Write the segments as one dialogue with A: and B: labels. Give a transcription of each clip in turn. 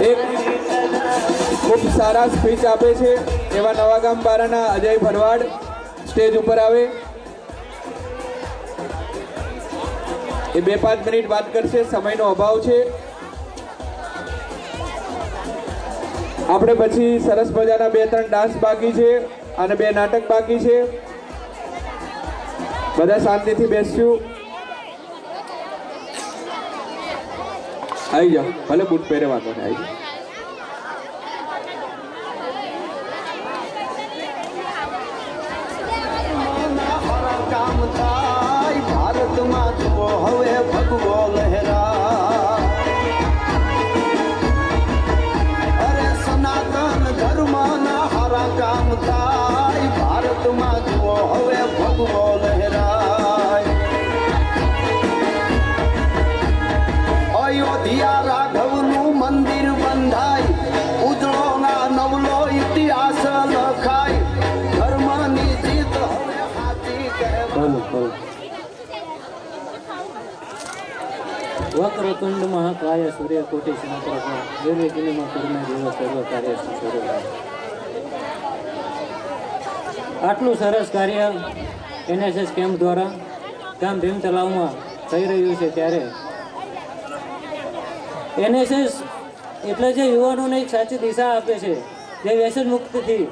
A: એક ખૂબ સારા સ્પીચ આપે છે એવા નવાગામ બારાના અજય ભરવાડ સ્ટેજ ઉપર આવે. એ 2-5 મિનિટ વાત કરશે, સમયનો અભાવ છે. આપણે પછી સરસ મજાના 2-3 ડાન્સ બાકી છે અને 2 નાટક બાકી છે. બધા શાંતિથી બેસ્યું. આવી જાઓ, ભલે બૂટ પહેરે વાંધો નહીં, આવી જાઓ.
B: ભારતમાં જુઓ હવે ભગવો લહેરા, અરે સનાતન ધર્મના હારા કામ થાય. ભારતમાં જુઓ હવે ભગવો લહેરાય. અયોધ્યા રાઘવનું મંદિર બંધાય, ઉજળોના નવલો ઇતિહાસ લખાય. ધર્મની જીત હવે સાચી કહેવાય.
C: વક્રતુંડ મહાકાય સૂર્યકોટિ સમપ્રભ નિર્વિઘ્નમાં કુર્મે દેવ સર્વ કાર્યેષુ સર્વદા. આટલું સરસ કાર્ય એનએસએસ કેમ્પ દ્વારા ગામ ભીમ તલાવમાં થઈ રહ્યું છે, ત્યારે એનએસએસ એટલે જે યુવાનોને એક સાચી દિશા આપે છે, જે વ્યસન મુક્તથી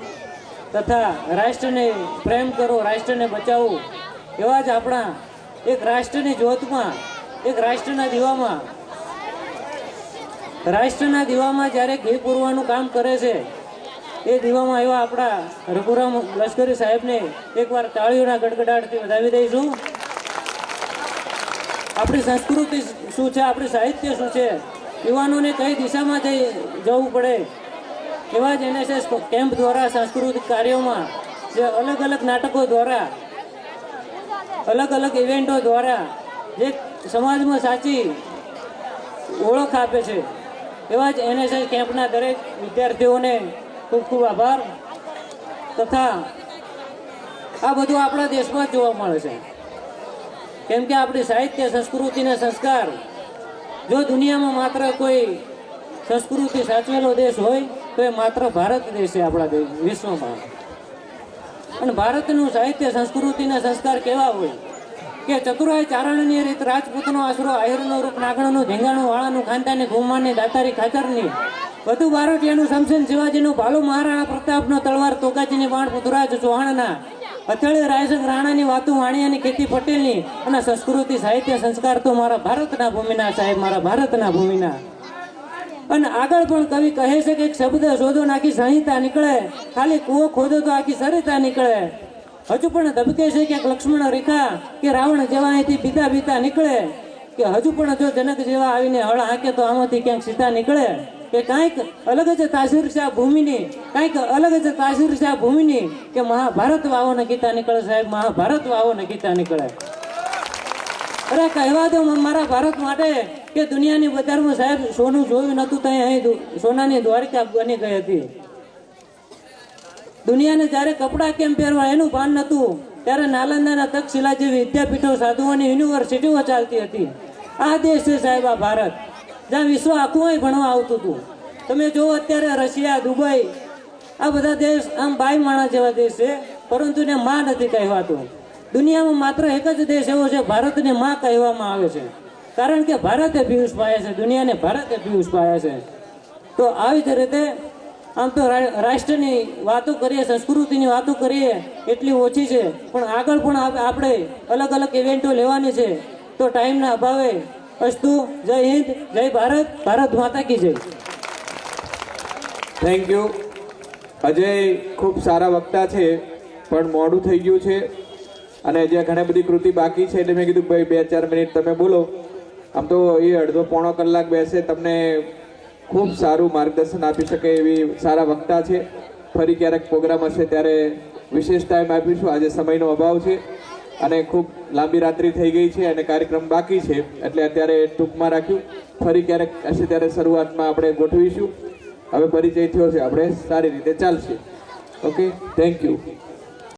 C: તથા રાષ્ટ્રને પ્રેમ કરો, રાષ્ટ્રને બચાવો, એવા જ આપણા એક રાષ્ટ્રની જ્યોતમાં, એક રાષ્ટ્રના દીવામાં જ્યારે ઘી પૂરવાનું કામ કરે છે, એ દીવામાં એવા આપણા રઘુરામ લશ્કરી સાહેબને એકવાર તાળીઓના ગડગડાટથી વધાવી દઈશું. આપણી સંસ્કૃતિ શું છે, આપણી સાહિત્ય શું છે, યુવાનોને કઈ દિશામાં જવું પડે, એવા જ એનએસએસ કેમ્પ દ્વારા સાંસ્કૃતિક કાર્યોમાં જે અલગ અલગ નાટકો દ્વારા, અલગ અલગ ઇવેન્ટો દ્વારા જે સમાજમાં સાચી ઓળખ આપે છે, એવા જ એનએસએસ કેમ્પના દરેક વિદ્યાર્થીઓને ખૂબ ખૂબ આભાર. તથા આ બધું આપણા દેશમાં જ જોવા મળે છે, કેમ કે આપણી સાહિત્ય, સંસ્કૃતિ અને સંસ્કાર, જો દુનિયામાં માત્ર કોઈ સંસ્કૃતિ સાચવેલો દેશ હોય તો એ માત્ર ભારત દેશ છે આપણા વિશ્વમાં. અને ભારતનું સાહિત્ય, સંસ્કૃતિ અને સંસ્કાર કેવા હોય કે ચતુરાય ચારણની રીત, રાજપૂતનો આશરો, આહિરનું રૂપ, નાગણનું, ધીંગાણું, વાળાનું, ખાનદાની, ઘુમાની, દાતારી, ખાચરની, બધું બારોટિયાનું, શમશેન શિવાજીનું, ભાલુ મહારાણા પ્રતાપનો, તલવાર તોકાજીની, બાણ પૃથ્વીરાજ ચૌહાણના, અથેળી રાયસંગ રાણાની, વાતું વાણિયાની, ખેતી પટેલની. અને સંસ્કૃતિ, સાહિત્ય, સંસ્કાર તો મારા ભારતના ભૂમિના સાહેબ, મારા ભારતના ભૂમિના. અને આગળ પણ કવિ કહે છે કે એક શબ્દ શોધો ને આખી સંહિતા નીકળે, ખાલી કૂવો ખોદો તો આખી સરિતા નીકળે. હજુ પણ ધબકે છે ક્યાંક લક્ષ્મણ રેખા, કે રાવણ જેવા અહીંથી બીતા બીતા નીકળે, કે હજુ પણ જો જનક જેવા આવીને હળ હાંકે તો આમાંથી ક્યાંક સીતા નીકળે. કે કાંઈક અલગ જ તાસીર છે આ ભૂમિની, કાંઈક અલગ જ તાસીર છે આ ભૂમિની, કે મહાભારત વાવો ને ગીતા નીકળે સાહેબ, મહાભારત વાવો ને ગીતા નીકળે. અરે કહેવા દો મારા ભારત માટે કે દુનિયાની બજારમાં સાહેબ સોનું જોયું નહોતું તો અહીં સોનાની દ્વારિકા બની ગઈ હતી. દુનિયાને જ્યારે કપડાં કેમ પહેરવા એનું ભાન નહોતું, ત્યારે નાલંદાના તક્ષશિલા જેવી વિદ્યાપીઠો, સાધુઓની યુનિવર્સિટીઓ ચાલતી હતી. આ દેશ છે સાહેબ આ ભારત, જ્યાં વિશ્વ આખું ભણવા આવતું હતું. તમે જુઓ અત્યારે રશિયા, દુબઈ, આ બધા દેશ આમ બાઈ માણસ જેવા દેશ છે, પરંતુ એને માં નથી કહેવાતું. દુનિયામાં માત્ર એક જ દેશ એવો છે ભારતને માં કહેવામાં આવે છે, કારણ કે ભારતે પિયુષ પાયા છે, દુનિયાને ભારતે પિયુષ પાયા છે. તો આવી જ રીતે આમ તો રાષ્ટ્રની વાતો કરીએ, સંસ્કૃતિની વાતો કરીએ એટલી ઓછી છે, પણ આગળ પણ આપણે અલગ અલગ ઇવેન્ટો લેવાની છે. તો ટાઈમના અભાવે અસ્તુ. જય હિન્દ, જય ભારત, ભારત માતા કી જય.
A: Thank you. અજય ખૂબ સારા વક્તા છે, પણ મોડું થઈ ગયું છે અને હજી ઘણી બધી કૃતિ બાકી છે, એટલે મેં કીધું ભાઈ 2-4 મિનિટ તમે બોલો. આમ તો એ અડધો-પોણો કલાક બેસે, તમને ખૂબ સારું માર્ગદર્શન આપી શકે એવી સારા વક્તા છે. ફરી ક્યારેક પ્રોગ્રામ હશે ત્યારે વિશેષ ટાઈમ આપીશું. આજે સમયનો અભાવ છે અને ખૂબ લાંબી રાત્રિ થઈ ગઈ છે અને કાર્યક્રમ બાકી છે, એટલે અત્યારે ટૂંકમાં રાખ્યું. ફરી ક્યારેક હશે ત્યારે શરૂઆતમાં આપણે ગોઠવીશું. હવે પરિચય થયો છે, આપણે સારી રીતે ચાલશે. Okay, thank you.